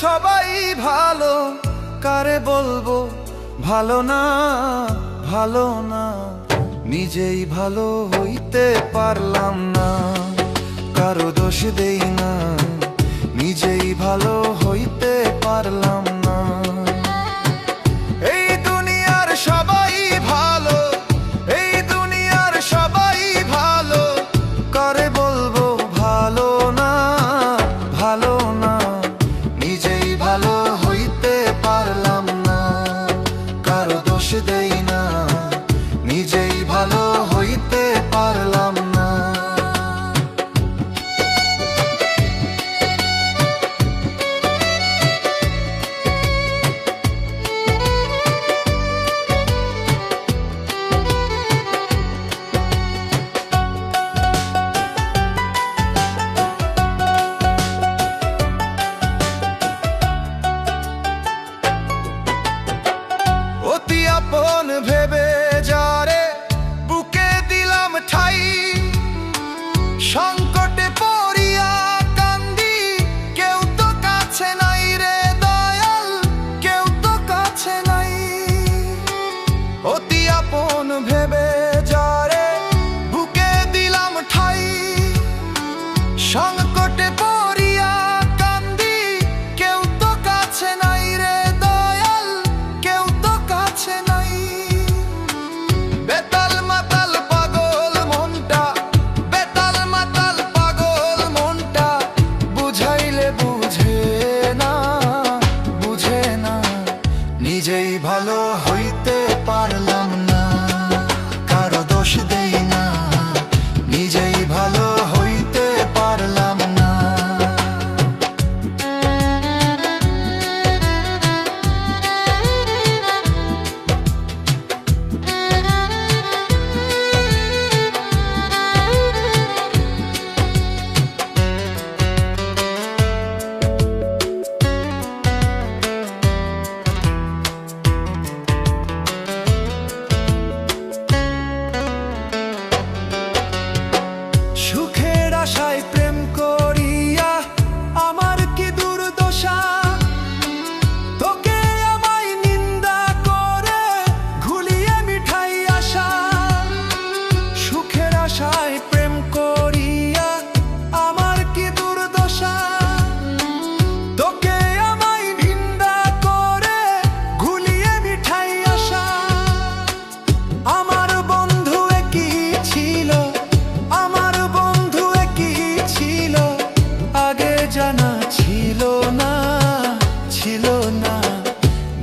সবাই ভালো, কারে বলবো ভালো না, ভালো না। নিজেই ভালো হইতে পারলাম না, কারো দোষ দেই না, নিজেই ভালো হইতে পারলাম না। এই দুনিয়ার সবাই ভালো, এই দুনিয়ার সবাই ভালো, কারে বলবো ভালো না, ভালো না। নিজেই ভালো হইতে পারলাম না, কারো দোষ দেই না, নিজেই ভালো হইতে পারলাম না। অতি আপন ভেবে যারে বুকে দিলাম ঠাই, সংকটে পড়িয়া কান্দি, কেউ তো কাছে নাই রে দয়াল, কেউ তো কাছে নাই। অতি আপন ভেবে যারে বুকে দিলাম ঠাই, সংকটে পড়িয়া কান্দি, কেউ তো কাছে নাই রে দয়াল, কেউ তো কাছে নাই। বেতাল মাতাল পাগল মনটা, বেতাল মাতাল পাগল মনটা, বুঝাইলে বুঝে না, বুঝে না। নিজেই ভালো হইতে পারলাম না, কারো দোষ দেই না, নিজেই ভালো হইতে পারলাম না। সুখের আশায় প্রেম করিয়া আমার কি দুর্দশা, তোকে আমায় নিন্দা করে ঘুলিয়ে মিঠাই আশা। সুখের আশায় প্রেম করিয়া আমার কি দুর্দশা, তোকে আমায় নিন্দা করে ঘুলিয়ে মিঠাই আশা। আমার বন্ধু একই ছিল, আমার বন্ধু একই ছিল, আগে জানা ছিল না, ছিল না।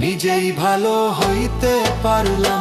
নিজেই ভালো হইতে পারলাম